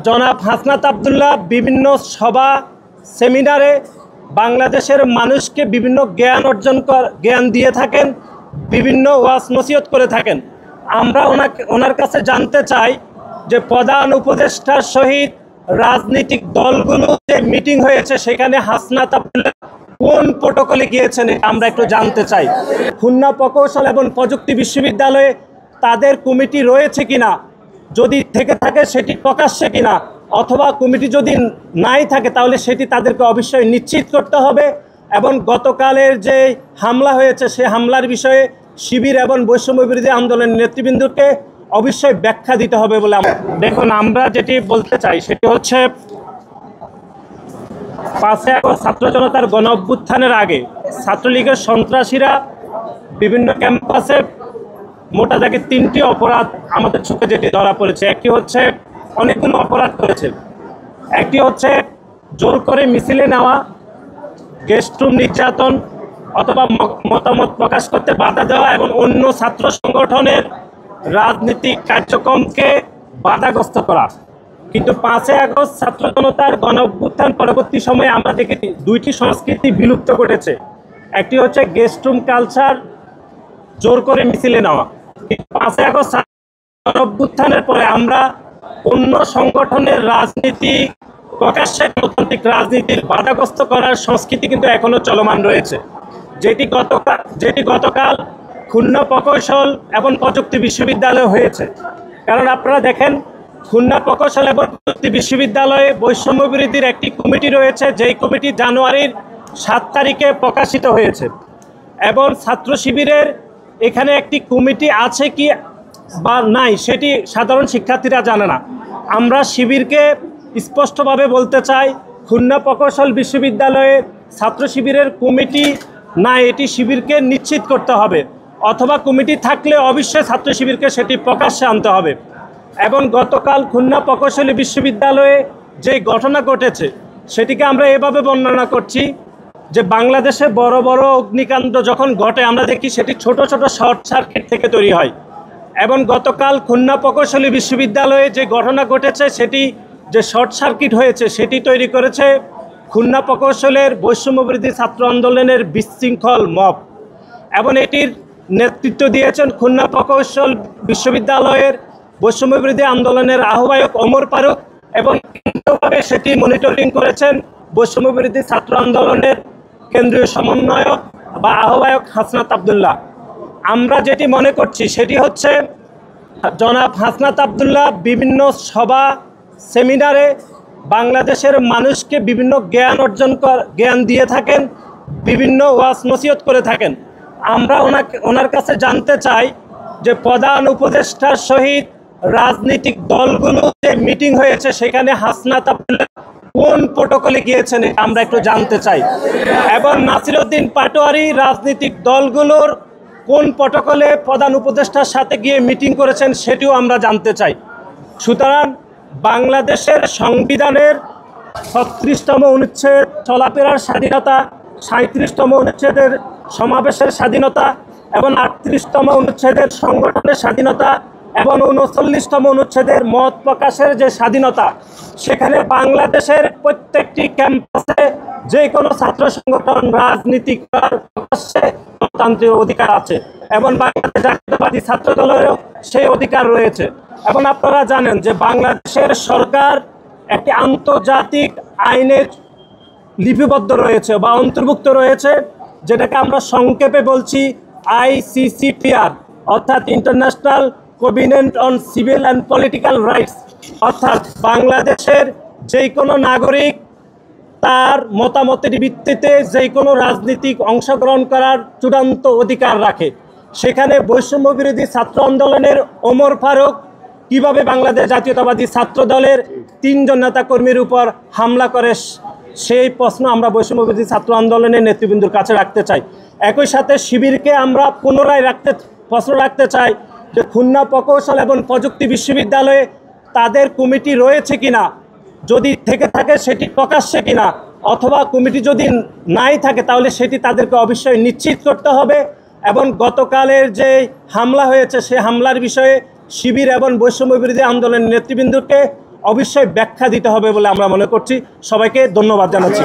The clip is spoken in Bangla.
জনাব হাসনাত আব্দুল্লাহ বিভিন্ন সভা সেমিনারে বাংলাদেশের মানুষকে বিভিন্ন জ্ঞান দিয়ে থাকেন, বিভিন্ন ওয়াজ নসিহত করে থাকেন। আমরা ওনার কাছে জানতে চাই যে প্রধান উপদেষ্টার সহিত রাজনৈতিক দলগুলো যে মিটিং হয়েছে সেখানে হাসনাত আব্দুল্লাহ কোন প্রোটোকলে গিয়েছেন আমরা একটু জানতে চাই। খুলনা প্রকৌশল এবং প্রযুক্তি বিশ্ববিদ্যালয়ে তাদের কমিটি রয়েছে কিনা, যদি থেকে থাকে সেটি প্রকাশ্যে কিনা, অথবা কমিটি যদি নাই থাকে তাহলে সেটি তাদেরকে অবশ্যই নিশ্চিত করতে হবে। এবং গতকালের যে হামলা হয়েছে সে হামলার বিষয়ে শিবির এবং বৈষম্য বিরোধী আন্দোলনের নেতৃবৃন্দকে অবশ্যই ব্যাখ্যা দিতে হবে বলে দেখুন, আমরা যেটি বলতে চাই সেটি হচ্ছে 5 আগস্ট ছাত্র জনতার গণ অভ্যুত্থানের আগে ছাত্রলীগের সন্ত্রাসীরা বিভিন্ন ক্যাম্পাসে মোটা দাগে 3টি অপরাধ আমাদের চোখে যেটি ধরা পড়েছে। একটি হচ্ছে অনেকগুলো অপরাধ করেছে। একটি হচ্ছে জোর করে মিছিলে নেওয়া, গেস্ট রুম নির্যাতন অথবা মতামত প্রকাশ করতে বাধা দেওয়া এবং অন্য ছাত্র সংগঠনের রাজনৈতিক কার্যক্রমকে বাধাগ্রস্ত করা। কিন্তু 5 আগস্ট ছাত্র জনতার গণ অভ্যুত্থান পরবর্তী সময়ে আমরা দেখেছি 2টি সংস্কৃতি বিলুপ্ত ঘটেছে। একটি হচ্ছে গেস্ট রুম কালচার, জোর করে মিছিলে নেওয়া। 5 আগস্ট গণ অভ্যুত্থানের পরে আমরা অন্য সংগঠনের রাজনীতি, প্রকাশ্যে গণতান্ত্রিক রাজনীতির বাধাগ্রস্ত করার সংস্কৃতি কিন্তু এখনো চলমান রয়েছে, যেটি গতকাল খুলনা প্রকৌশল এবং প্রযুক্তি বিশ্ববিদ্যালয়ে হয়েছে। কারণ আপনারা দেখেন, খুলনা প্রকৌশল এবং প্রযুক্তি বিশ্ববিদ্যালয়ে বৈষম্য বিরোধীর একটি কমিটি রয়েছে, যেই কমিটি জানুয়ারির 7 তারিখে প্রকাশিত হয়েছে। এবং ছাত্র শিবিরের এখানে একটি কমিটি আছে কি বা নাই সেটি সাধারণ শিক্ষার্থীরা জানে না। আমরা শিবিরকে স্পষ্টভাবে বলতে চাই, খুলনা প্রকৌশল বিশ্ববিদ্যালয়ে ছাত্র শিবিরের কমিটি না, এটি শিবিরকে নিশ্চিত করতে হবে, অথবা কমিটি থাকলে অবশ্যই ছাত্র শিবিরকে সেটি প্রকাশ্যে আনতে হবে। এবং গতকাল খুলনা প্রকৌশলী বিশ্ববিদ্যালয়ে যে ঘটনা ঘটেছে সেটিকে আমরা এভাবে বর্ণনা করছি যে বাংলাদেশে বড় বড় অগ্নিকাণ্ড যখন ঘটে আমরা দেখি সেটি ছোট ছোট শর্ট সার্কিট থেকে তৈরি হয়। এবং গতকাল খুলনা প্রকৌশলী বিশ্ববিদ্যালয়ে যে ঘটনা ঘটেছে সেটি যে শর্ট সার্কিট হয়েছে সেটি তৈরি করেছে খুলনা প্রকৌশলের বৈষম্য বিরোধী ছাত্র আন্দোলনের বিশৃঙ্খল মব। এবং এটির নেতৃত্ব দিয়েছেন খুলনা প্রকৌশল বিশ্ববিদ্যালয়ের বৈষম্য বিরোধী আন্দোলনের আহ্বায়ক ওমর ফারুক, এবং কেন্দ্রীয়ভাবে সেটি মনিটরিং করেছেন বৈষম্য বিরোধী ছাত্র আন্দোলনের কেন্দ্রীয় সমন্বয়ক বা আহ্বায়ক হাসনাত আব্দুল্লাহ। আমরা যেটি মনে করছি সেটি হচ্ছে জনাব হাসনাত আব্দুল্লাহ বিভিন্ন সভা সেমিনারে বাংলাদেশের মানুষকে বিভিন্ন জ্ঞান দিয়ে থাকেন, বিভিন্ন ওয়াজ নসিহত করে থাকেন। আমরা ওনার কাছে জানতে চাই যে প্রধান উপদেষ্টার সহিত রাজনৈতিক দলগুলো যে মিটিং হয়েছে সেখানে হাসনাত আব্দুল্লাহ কোন প্রোটোকলে গিয়েছেন আমরা একটু জানতে চাই। এবং নাসিরউদ্দিন পাটোয়ারি রাজনৈতিক দলগুলোর কোন প্রোটোকলে প্রধান উপদেষ্টার সাথে গিয়ে মিটিং করেছেন সেটিও আমরা জানতে চাই। সুতরাং বাংলাদেশের সংবিধানের 36তম অনুচ্ছেদ চলাফেরার স্বাধীনতা, 37তম অনুচ্ছেদের সমাবেশের স্বাধীনতা এবং 38তম অনুচ্ছেদের সংগঠনের স্বাধীনতা এবং 39তম অনুচ্ছেদের মত প্রকাশের যে স্বাধীনতা, সেখানে বাংলাদেশের প্রত্যেকটি ক্যাম্পাসে যে কোনো ছাত্র সংগঠন রাজনীতি করার প্রকাশ্যে গণতান্ত্রিক অধিকার আছে এবং বাংলাদেশ জাতীয়তাবাদী ছাত্র দলেরও সেই অধিকার রয়েছে। এবং আপনারা জানেন যে বাংলাদেশের সরকার একটি আন্তর্জাতিক আইনে লিপিবদ্ধ রয়েছে বা অন্তর্ভুক্ত রয়েছে, যেটাকে আমরা সংক্ষেপে বলছি ICCPR, অর্থাৎ international covenant on civil and political rights. অর্থাৎ বাংলাদেশের যে কোনো নাগরিক তার মতামতের ভিত্তিতে যে কোনো রাজনীতিক অংশগ্রহণ করার চূড়ান্ত অধিকার রাখে। সেখানে বৈষম্য বিরোধী ছাত্র আন্দোলনের ওমর ফারুক কিভাবে বাংলাদেশ জাতীয়তাবাদী ছাত্র দলের 3 জন নেতাকর্মীর উপর হামলা করে, সেই প্রশ্ন আমরা বৈষম্য বিরোধী ছাত্র আন্দোলনের নেতৃবৃন্দর কাছে রাখতে চাই। একই সাথে শিবিরকে আমরা পুনরায় প্রশ্ন রাখতে চাই যে খুলনা প্রকৌশল এবং প্রযুক্তি বিশ্ববিদ্যালয়ে তাদের কমিটি রয়েছে কিনা, যদি থেকে থাকে সেটি প্রকাশ্যে কিনা, অথবা কমিটি যদি নাই থাকে তাহলে সেটি তাদেরকে অবশ্যই নিশ্চিত করতে হবে। এবং গতকালের যে হামলা হয়েছে সেই হামলার বিষয়ে শিবির এবং বৈষম্য বিরোধী আন্দোলনের নেতৃবৃন্দকে অবশ্যই ব্যাখ্যা দিতে হবে বলে আমরা মনে করছি। সবাইকে ধন্যবাদ জানাচ্ছি।